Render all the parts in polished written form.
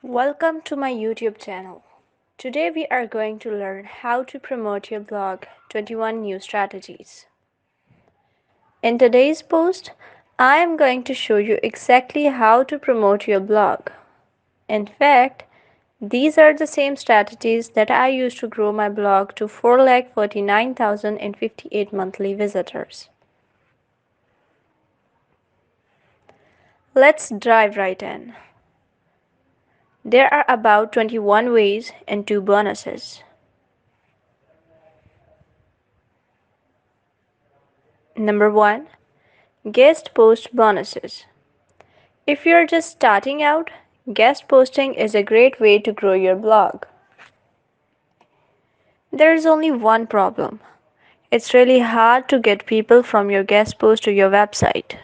Welcome to my YouTube channel. Today we are going to learn how to promote your blog 21 new strategies. In today's post, I am going to show you exactly how to promote your blog. In fact, these are the same strategies that I used to grow my blog to 4,49,058 monthly visitors. Let's dive right in. There are about 21 ways and 2 bonuses. Number 1. Guest post bonuses. If you're just starting out, guest posting is a great way to grow your blog. There is only one problem. It's really hard to get people from your guest post to your website.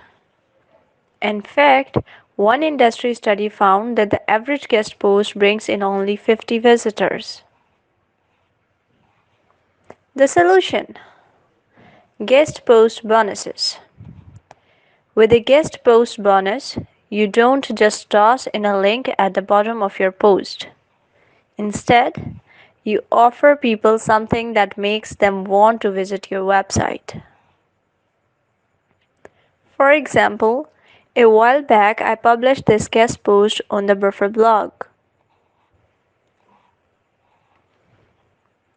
In fact, one industry study found that the average guest post brings in only 50 visitors. The solution: guest post bonuses. With a guest post bonus, you don't just toss in a link at the bottom of your post. Instead, you offer people something that makes them want to visit your website. For example, a while back I published this guest post on the Buffer blog.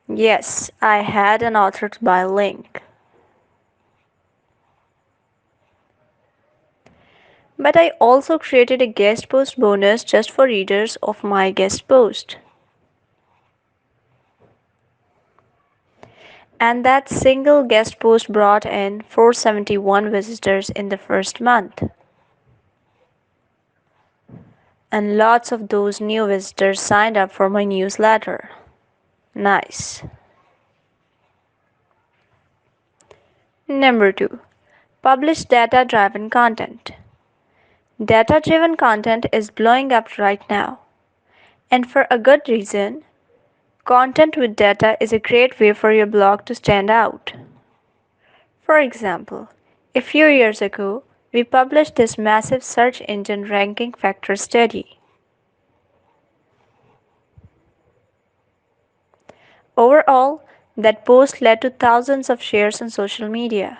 Yes, I had an authored by link. But I also created a guest post bonus just for readers of my guest post. And that single guest post brought in 471 visitors in the first month. And lots of those new visitors signed up for my newsletter. Nice. Number 2. Publish data-driven content. Data-driven content is blowing up right now. And for a good reason. Content with data is a great way for your blog to stand out. For example, a few years ago, we published this massive search engine ranking factor study. Overall, that post led to thousands of shares on social media.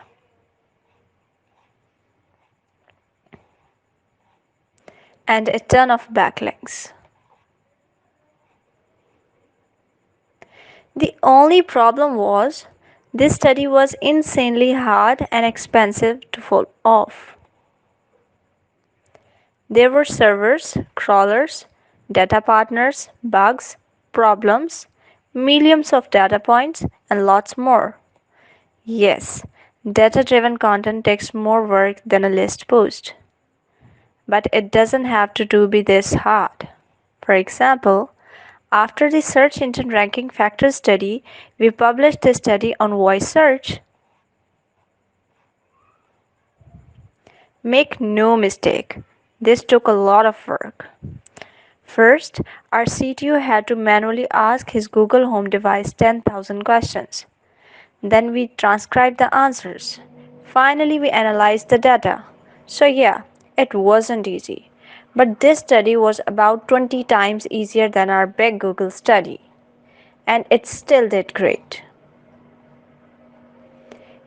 And a ton of backlinks. The only problem was, this study was insanely hard and expensive to pull off. There were servers, crawlers, data partners, bugs, problems, millions of data points, and lots more. Yes, data-driven content takes more work than a list post. But it doesn't have to be this hard. For example, after the search engine ranking factor study, we published the study on voice search. Make no mistake, this took a lot of work. First, our CTO had to manually ask his Google Home device 10,000 questions. Then we transcribed the answers. Finally, we analyzed the data. So yeah, it wasn't easy. But this study was about 20 times easier than our big Google study. And it still did great.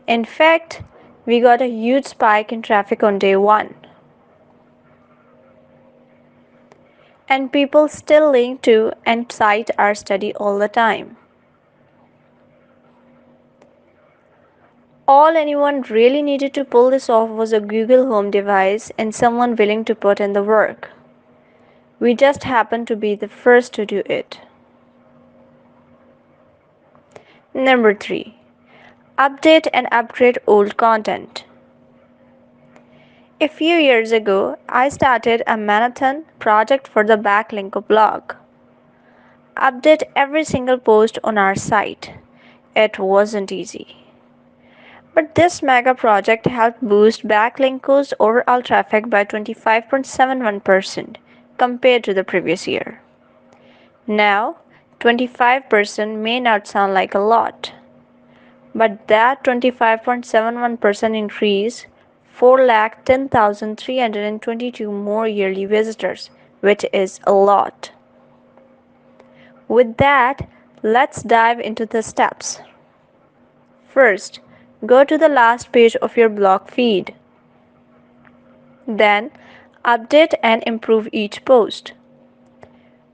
In fact, we got a huge spike in traffic on day 1. And people still link to and cite our study all the time. All anyone really needed to pull this off was a Google Home device and someone willing to put in the work. We just happened to be the first to do it. Number 3. Update and upgrade old content. A few years ago, I started a marathon project for the Backlinko blog. Update every single post on our site. It wasn't easy. But this mega project helped boost Backlinko's overall traffic by 25.71% compared to the previous year. Now, 25% may not sound like a lot, but that 25.71% increase 4,10,322 more yearly visitors, which is a lot. With that, let's dive into the steps. First, go to the last page of your blog feed. Then, update and improve each post.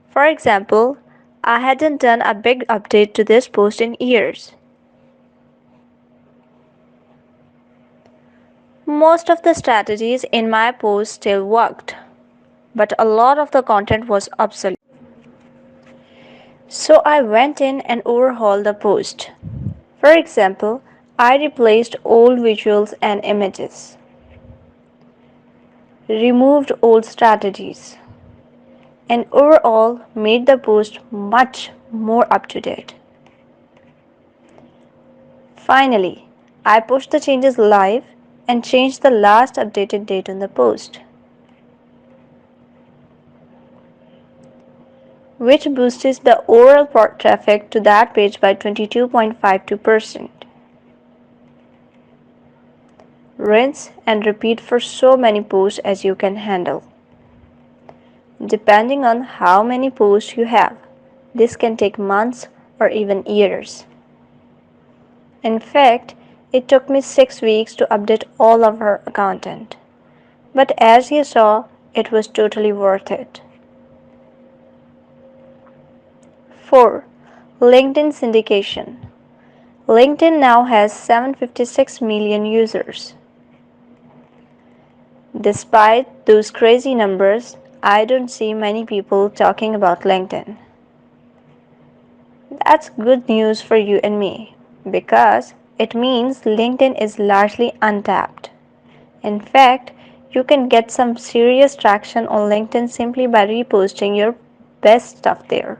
For example, I hadn't done a big update to this post in years. Most of the strategies in my post still worked, but a lot of the content was obsolete. So I went in and overhauled the post. For example, I replaced old visuals and images, removed old strategies, and overall made the post much more up to date. Finally, I pushed the changes live and changed the last updated date on the post, which boosted the overall traffic to that page by 22.52%. Rinse and repeat for so many posts as you can handle. Depending on how many posts you have, this can take months or even years. In fact, it took me 6 weeks to update all of our content. But as you saw, it was totally worth it. 4. LinkedIn syndication. LinkedIn now has 756 million users. Despite those crazy numbers, I don't see many people talking about LinkedIn. That's good news for you and me because it means LinkedIn is largely untapped. In fact, you can get some serious traction on LinkedIn simply by reposting your best stuff there.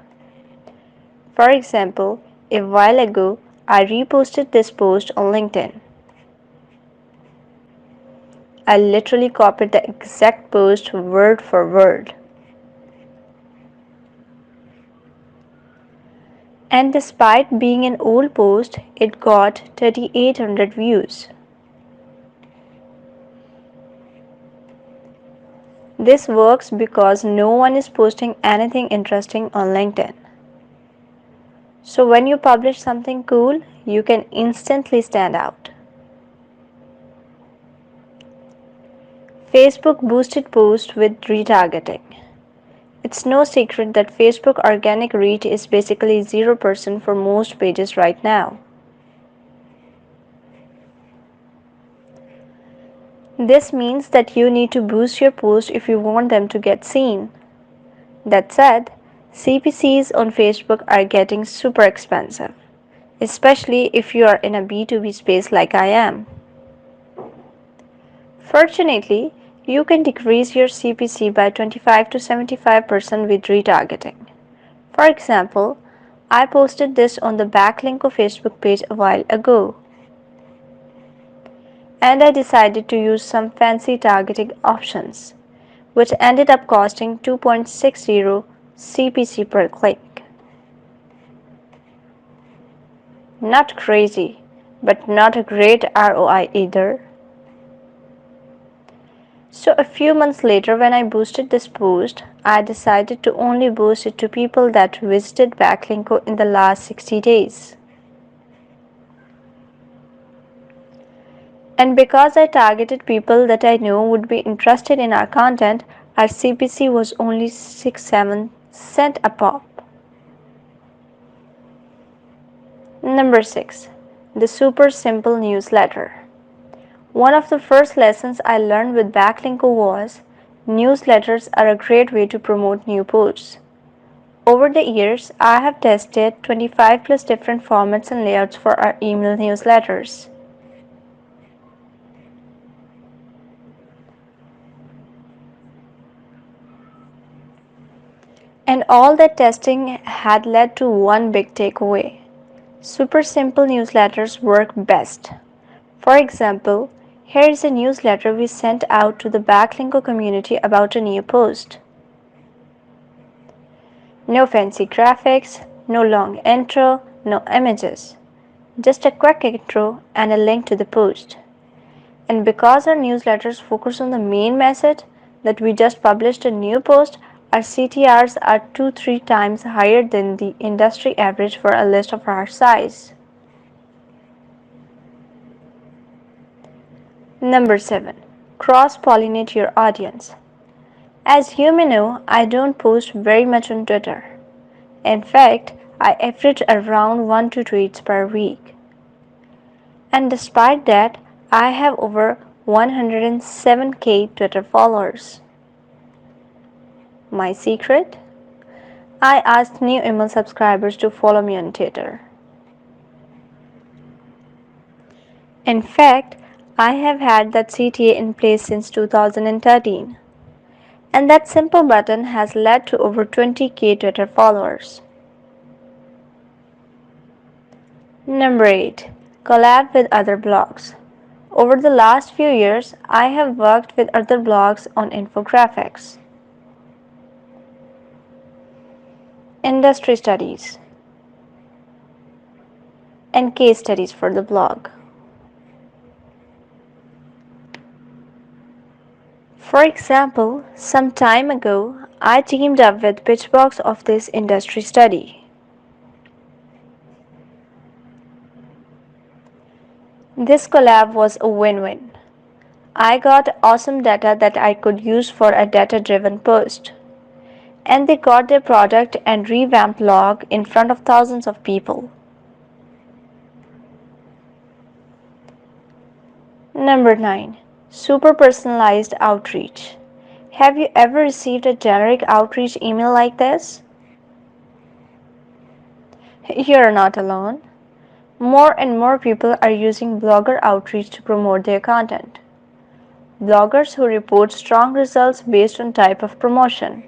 For example, a while ago, I reposted this post on LinkedIn. I literally copied the exact post word for word. And despite being an old post, it got 3,800 views. This works because no one is posting anything interesting on LinkedIn. So when you publish something cool, you can instantly stand out. Facebook boosted posts with retargeting. It's no secret that Facebook organic reach is basically 0% for most pages right now. This means that you need to boost your posts if you want them to get seen. That said, CPCs on Facebook are getting super expensive, especially if you are in a B2B space like I am. Fortunately, you can decrease your CPC by 25 to 75% with retargeting. For example, I posted this on the backlink of Facebook page a while ago. And I decided to use some fancy targeting options, which ended up costing 2.60 CPC per click. Not crazy, but not a great ROI either. So a few months later, when I boosted this post, I decided to only boost it to people that visited Backlinko in the last 60 days. And because I targeted people that I knew would be interested in our content, our CPC was only 6-7 cents a pop. Number 6. The super simple newsletter. One of the first lessons I learned with Backlinko was newsletters are a great way to promote new posts. Over the years, I have tested 25 plus different formats and layouts for our email newsletters. And all that testing had led to one big takeaway. Super simple newsletters work best. For example, here is a newsletter we sent out to the Backlinko community about a new post. No fancy graphics, no long intro, no images. Just a quick intro and a link to the post. And because our newsletters focus on the main message that we just published a new post, our CTRs are 2-3 times higher than the industry average for a list of our size. Number 7. Cross-pollinate your audience. As you may know, I don't post very much on Twitter. In fact, I average around 1 to 2 tweets per week. And despite that, I have over 107k Twitter followers. My secret? I asked new email subscribers to follow me on Twitter. In fact, I have had that CTA in place since 2013. And that simple button has led to over 20k Twitter followers. Number 8. Collab with other blogs. Over the last few years, I have worked with other blogs on infographics, industry studies, and case studies for the blog. For example, some time ago, I teamed up with Pitchbox of this industry study. This collab was a win-win. I got awesome data that I could use for a data-driven post. And they got their product and revamped blog in front of thousands of people. Number 9. Super personalized outreach. Have you ever received a generic outreach email like this? You're not alone. More and more people are using blogger outreach to promote their content. Bloggers who report strong results based on type of promotion.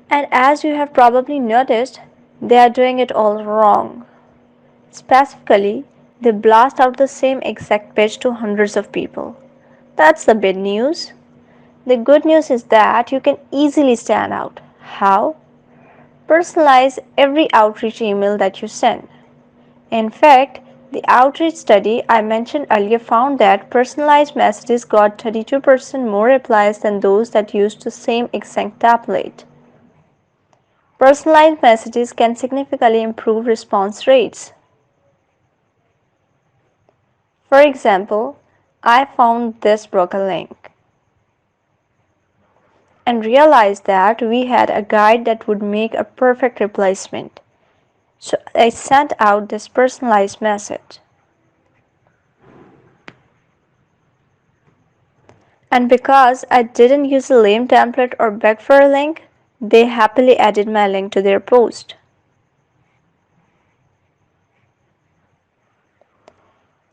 And as you have probably noticed, they are doing it all wrong. Specifically, they blast out the same exact pitch to hundreds of people. That's the bad news. The good news is that you can easily stand out. How? Personalize every outreach email that you send. In fact, the outreach study I mentioned earlier found that personalized messages got 32% more replies than those that used the same exact template. Personalized messages can significantly improve response rates. For example, I found this broken link and realized that we had a guide that would make a perfect replacement. So I sent out this personalized message. And because I didn't use a lame template or beg for a link, they happily added my link to their post.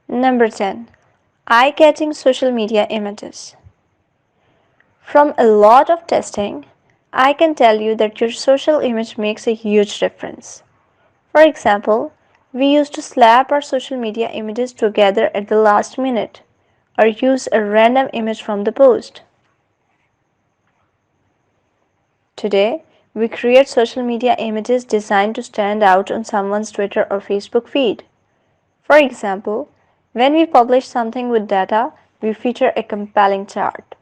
Number 10. Eye-catching social media images. From a lot of testing, I can tell you that your social image makes a huge difference. For example, we used to slap our social media images together at the last minute or use a random image from the post. Today, we create social media images designed to stand out on someone's Twitter or Facebook feed. For example, when we publish something with data, we feature a compelling chart.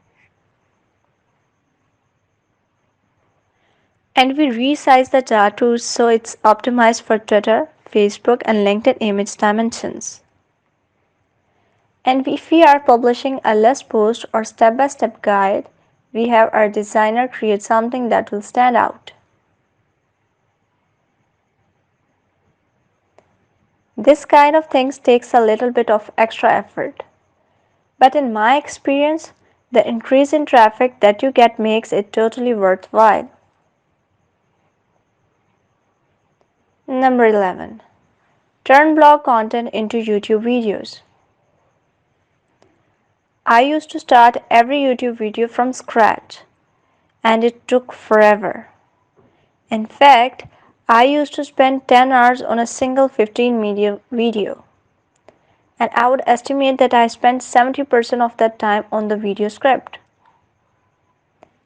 And we resize the chart so it's optimized for Twitter, Facebook, and LinkedIn image dimensions. And if we are publishing a list post or step-by-step guide, we have our designer create something that will stand out. This kind of things takes a little bit of extra effort. But in my experience, the increase in traffic that you get makes it totally worthwhile. Number 11. Turn blog content into YouTube videos. I used to start every YouTube video from scratch, and it took forever. In fact, I used to spend 10 hours on a single 15-minute video, and I would estimate that I spent 70% of that time on the video script.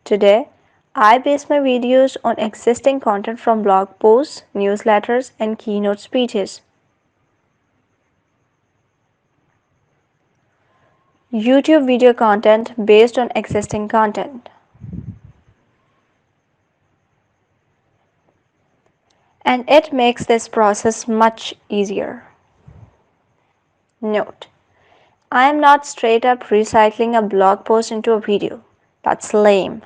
Today, I base my videos on existing content from blog posts, newsletters, and keynote speeches. YouTube video content based on existing content. And it makes this process much easier. Note: I am not straight up recycling a blog post into a video. That's lame.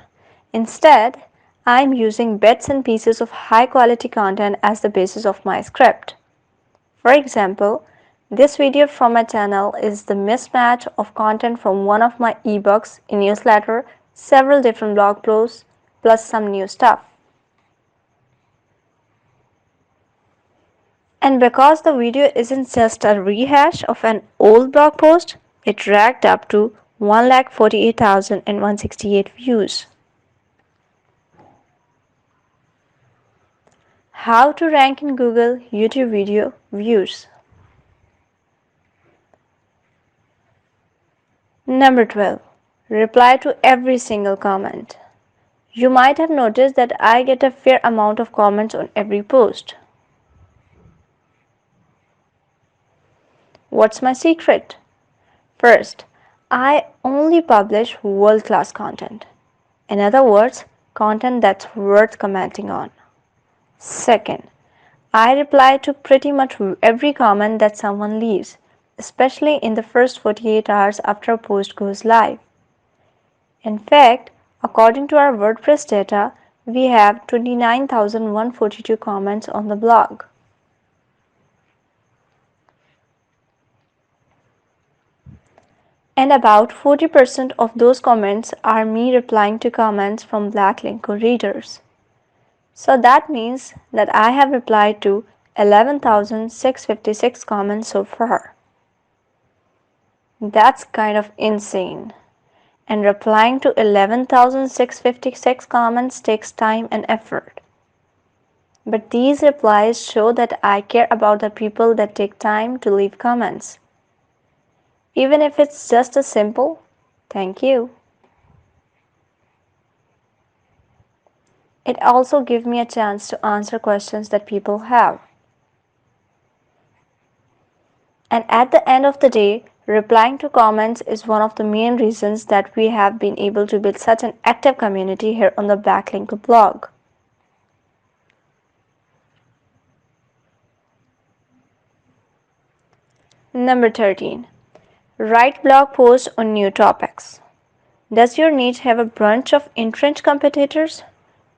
Instead, I am using bits and pieces of high quality content as the basis of my script. For example, this video from my channel is the mismatch of content from one of my ebooks, a newsletter, several different blog posts, plus some new stuff. And because the video isn't just a rehash of an old blog post, it racked up to 148,168 views. How to rank in Google YouTube video views. Number 12. Reply to every single comment. You might have noticed that I get a fair amount of comments on every post. What's my secret? First, I only publish world-class content. In other words, content that's worth commenting on. Second, I reply to pretty much every comment that someone leaves, especially in the first 48 hours after a post goes live. In fact, according to our WordPress data, we have 29,142 comments on the blog. And about 40% of those comments are me replying to comments from Backlinko readers. So that means that I have replied to 11,656 comments so far. That's kind of insane. And replying to 11,656 comments takes time and effort. But these replies show that I care about the people that take time to leave comments. Even if it's just a simple thank you. It also gives me a chance to answer questions that people have. And at the end of the day, replying to comments is one of the main reasons that we have been able to build such an active community here on the Backlinko blog. Number 13. Write blog posts on new topics. Does your niche have a bunch of entrenched competitors?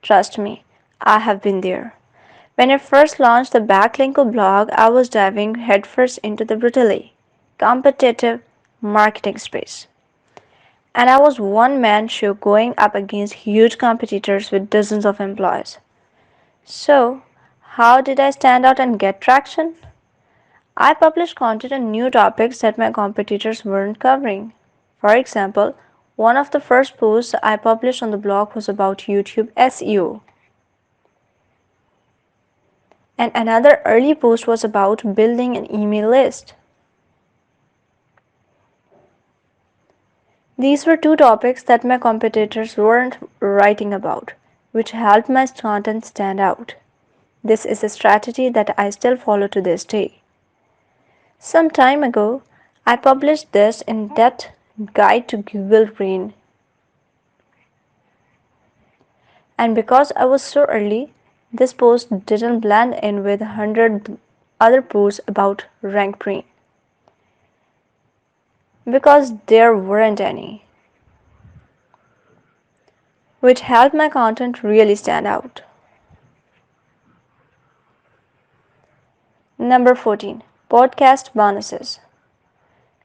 Trust me, I have been there. When I first launched the Backlinko blog, I was diving headfirst into the brutally competitive marketing space. And I was one-man show going up against huge competitors with dozens of employees. So, how did I stand out and get traction? I published content on new topics that my competitors weren't covering. For example, one of the first posts I published on the blog was about YouTube SEO. And another early post was about building an email list. These were two topics that my competitors weren't writing about, which helped my content stand out. This is a strategy that I still follow to this day. Some time ago, I published this in-depth guide to Google Brain. And because I was so early, this post didn't blend in with 100 other posts about rank brain. Because there weren't any, which helped my content really stand out. Number 14. Podcast bonuses.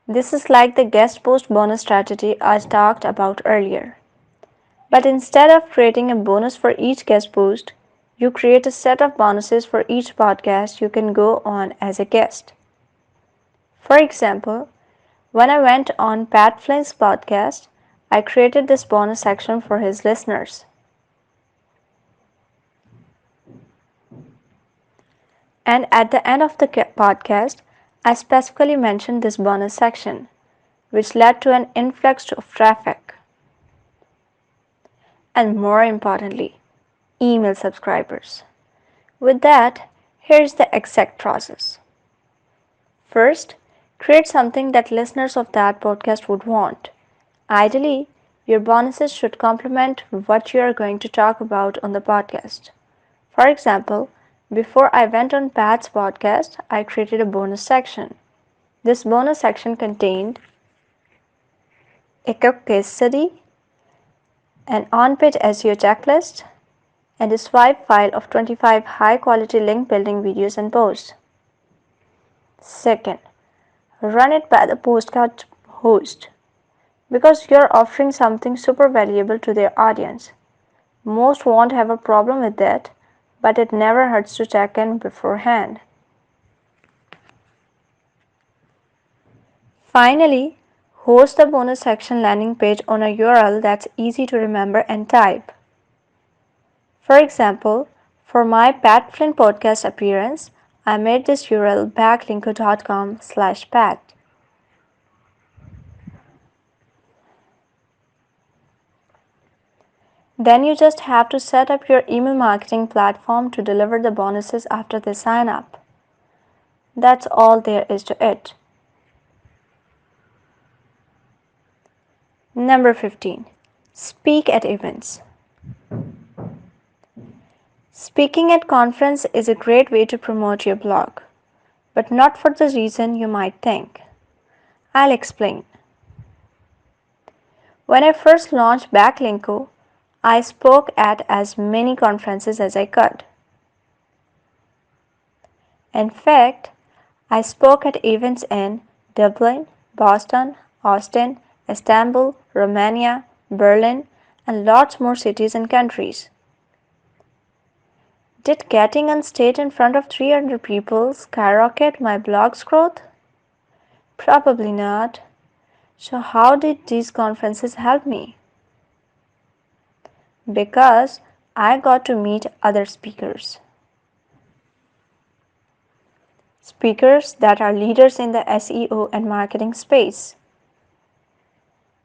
This is like the guest post bonus strategy I talked about earlier. But instead of creating a bonus for each guest post, you create a set of bonuses for each podcast you can go on as a guest. For example, when I went on Pat Flynn's podcast, I created this bonus section for his listeners. And at the end of the podcast, I specifically mentioned this bonus section, which led to an influx of traffic. And more importantly, email subscribers. With that, here's the exact process. First, Create something that listeners of that podcast would want. Ideally, your bonuses should complement what you are going to talk about on the podcast. For example, before I went on Pat's podcast, I created a bonus section. This bonus section contained a quick case study, an on-page SEO checklist, and a swipe file of 25 high-quality link building videos and posts. Second, run it by the postcard host because you're offering something super valuable to their audience. Most won't have a problem with that, but it never hurts to check in beforehand. Finally, host the bonus section landing page on a URL that's easy to remember and type. For example, for my Pat Flynn podcast appearance, I made this URL backlinko.com/pat. Then you just have to set up your email marketing platform to deliver the bonuses after they sign up. That's all there is to it. Number 15. Speak at events. Speaking at conference is a great way to promote your blog, but not for the reason you might think. I'll explain. When I first launched Backlinko, I spoke at as many conferences as I could. In fact, I spoke at events in Dublin, Boston, Austin, Istanbul, Romania, Berlin, and lots more cities and countries. Did getting on stage in front of 300 people skyrocket my blog's growth? Probably not. So how did these conferences help me? Because I got to meet other speakers. Speakers that are leaders in the SEO and marketing space.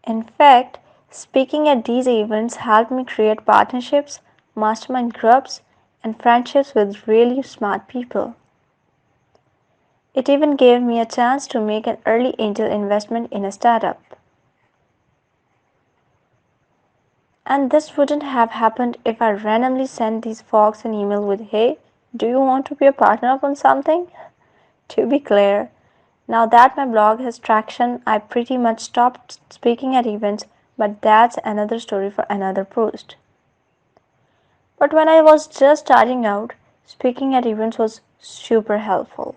In fact, speaking at these events helped me create partnerships, mastermind groups, and friendships with really smart people. It even gave me a chance to make an early angel investment in a startup. And this wouldn't have happened if I randomly sent these folks an email with, "Hey, do you want to be a partner up on something?" To be clear, now that my blog has traction, I pretty much stopped speaking at events, but that's another story for another post. But when I was just starting out, speaking at events was super helpful.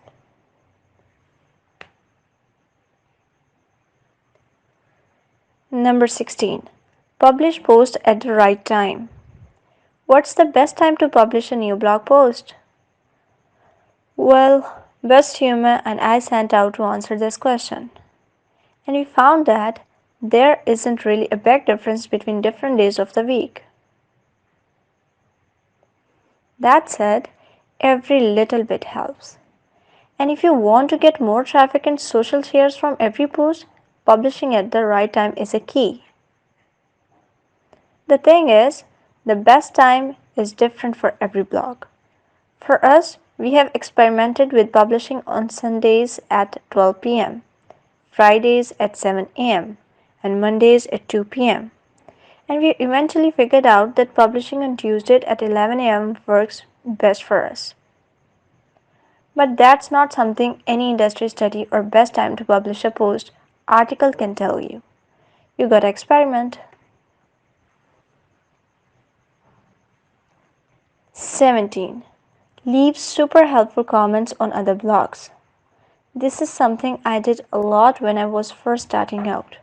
Number 16. Publish post at the right time. What's the best time to publish a new blog post? Well, Best Humor and I sent out to answer this question. And we found that there isn't really a big difference between different days of the week. That said, every little bit helps. And if you want to get more traffic and social shares from every post, publishing at the right time is a key. The thing is, the best time is different for every blog. For us, we have experimented with publishing on Sundays at 12 p.m., Fridays at 7 a.m., and Mondays at 2 p.m. And we eventually figured out that publishing on Tuesday at 11 a.m. works best for us. But that's not something any industry study or best time to publish a post article can tell you. You gotta experiment. 17. Leave super helpful comments on other blogs. This is something I did a lot when I was first starting out.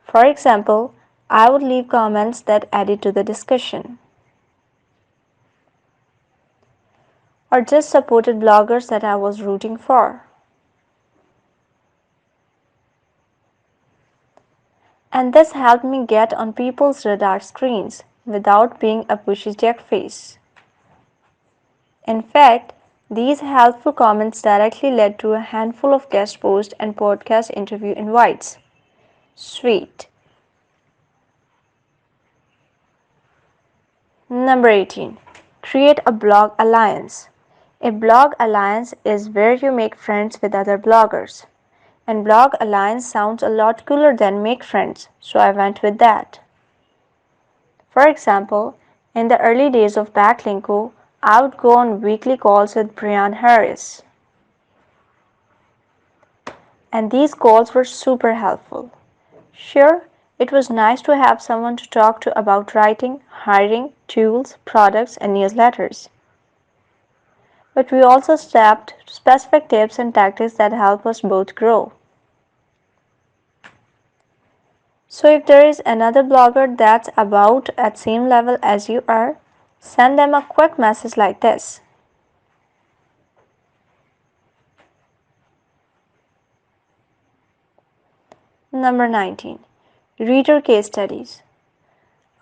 For example, I would leave comments that added to the discussion, or just supported bloggers that I was rooting for. And this helped me get on people's radar screens without being a pushy jackface. In fact, these helpful comments directly led to a handful of guest posts and podcast interview invites. Sweet. Number 18. Create a blog alliance. A blog alliance is where you make friends with other bloggers. And blog alliance sounds a lot cooler than make friends, so I went with that. For example, in the early days of Backlinko, I would go on weekly calls with Brian Harris. And these calls were super helpful. Sure, it was nice to have someone to talk to about writing, hiring, tools, products, and newsletters. But we also stepped specific tips and tactics that help us both grow. So if there is another blogger that's about at same level as you are, send them a quick message like this. Number 19. Reader case studies.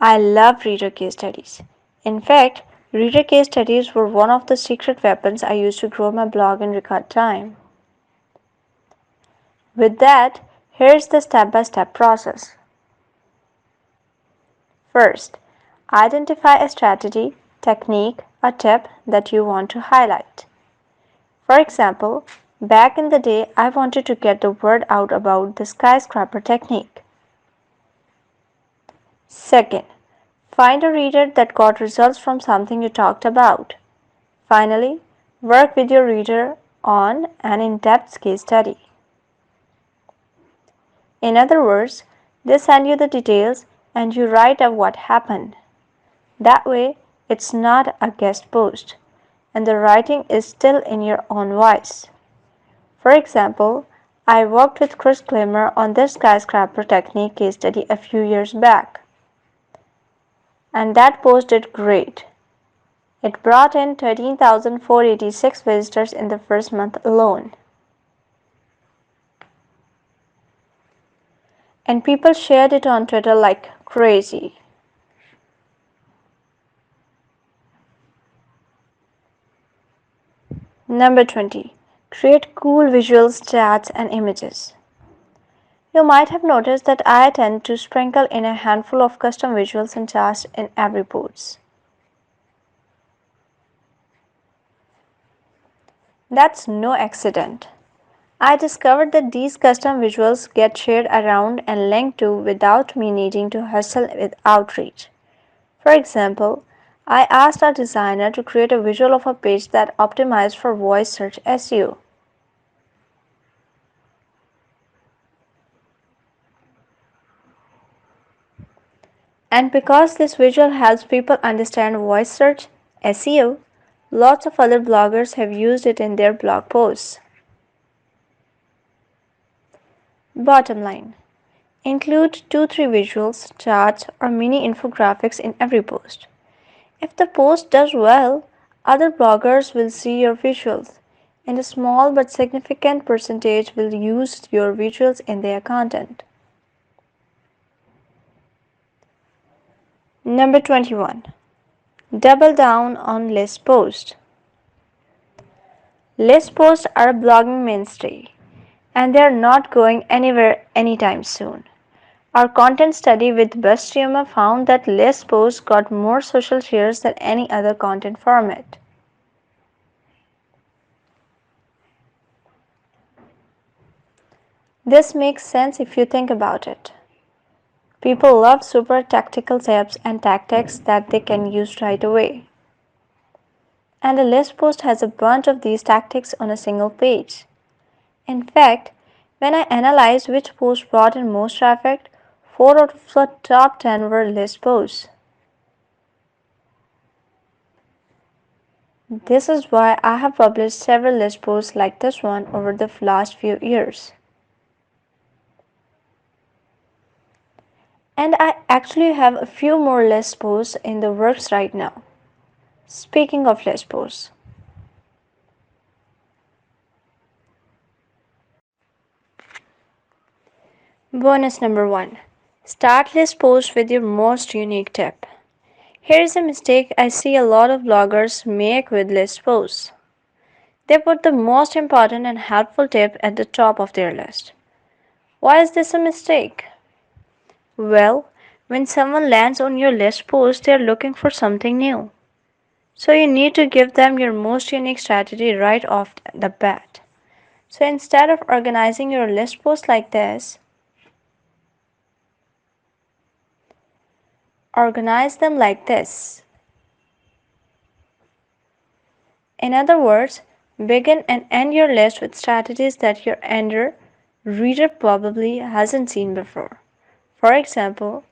I love reader case studies. In fact, reader case studies were one of the secret weapons I used to grow my blog in record time. With that, here's the step-by-step process. First, identify a strategy, technique, or tip that you want to highlight. For example, back in the day, I wanted to get the word out about the skyscraper technique. Second, find a reader that got results from something you talked about. Finally, work with your reader on an in-depth case study. In other words, they send you the details and you write up what happened. That way, it's not a guest post, and the writing is still in your own voice. For example, I worked with Chris Glimmer on this skyscraper technique case study a few years back. And that post did great. It brought in 13,486 visitors in the first month alone. And people shared it on Twitter like crazy. Number 20. Create cool visuals, stats, and images. You might have noticed that I tend to sprinkle in a handful of custom visuals and charts in every post. That's no accident. I discovered that these custom visuals get shared around and linked to without me needing to hustle with outreach. For example, I asked our designer to create a visual of a page that optimized for voice search SEO. And because this visual helps people understand voice search SEO, lots of other bloggers have used it in their blog posts. Bottom line. Include 2-3 visuals, charts, or mini infographics in every post. If the post does well, other bloggers will see your visuals, and a small but significant percentage will use your visuals in their content. Number 21. Double down on list posts. List posts are a blogging mainstay, and they are not going anywhere anytime soon. Our content study with Bustuma found that list posts got more social shares than any other content format. This makes sense if you think about it. People love super tactical tips and tactics that they can use right away. And a list post has a bunch of these tactics on a single page. In fact, when I analyzed which posts brought in most traffic, 4 out of the top 10 were list posts. This is why I have published several list posts like this one over the last few years. And I actually have a few more list posts in the works right now. Speaking of list posts. Bonus number 1. Start list posts with your most unique tip. Here is a mistake I see a lot of bloggers make with list posts. They put the most important and helpful tip at the top of their list. Why is this a mistake? Well, when someone lands on your list post, they are looking for something new. So you need to give them your most unique strategy right off the bat. So instead of organizing your list posts like this, organize them like this. In other words, begin and end your list with strategies that your ender reader probably hasn't seen before. For example,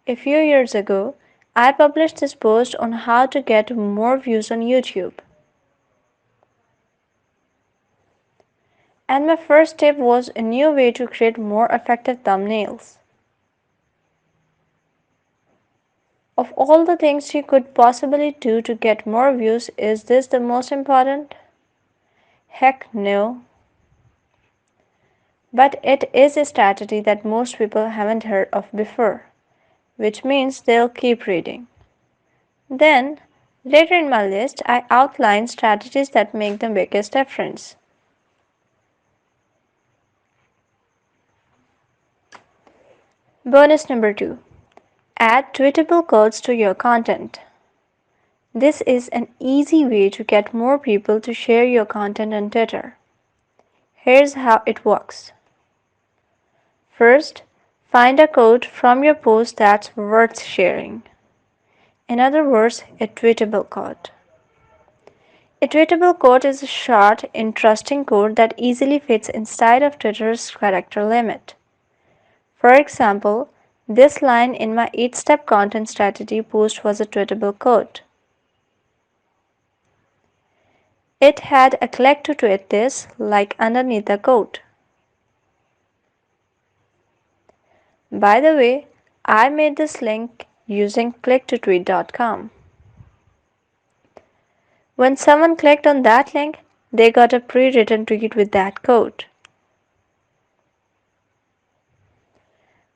a few years ago, I published this post on how to get more views on YouTube. And my first tip was a new way to create more effective thumbnails. Of all the things you could possibly do to get more views, is this the most important? Heck no. But it is a strategy that most people haven't heard of before, which means they'll keep reading. Then, later in my list, I outline strategies that make the biggest difference. Bonus number 2. Add tweetable codes to your content. This is an easy way to get more people to share your content on Twitter. Here's how it works. First, find a quote from your post that's worth sharing. In other words, a tweetable quote. A tweetable quote is a short, interesting quote that easily fits inside of Twitter's character limit. For example, this line in my 8-step content strategy post was a tweetable quote. It had a click to tweet this, like underneath the quote. By the way, I made this link using clicktotweet.com. When someone clicked on that link, they got a pre-written tweet with that quote.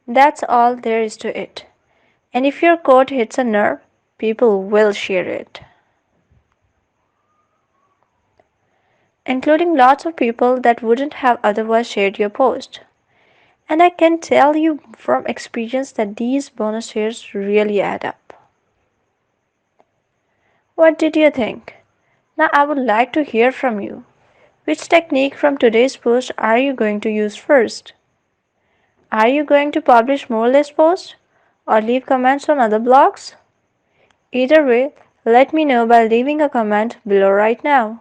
That's all there is to it. And if your quote hits a nerve, people will share it. Including lots of people that wouldn't have otherwise shared your post. And I can tell you from experience that these bonus shares really add up. What did you think? Now I would like to hear from you. Which technique from today's post are you going to use first? Are you going to publish more list posts or leave comments on other blogs? Either way, let me know by leaving a comment below right now.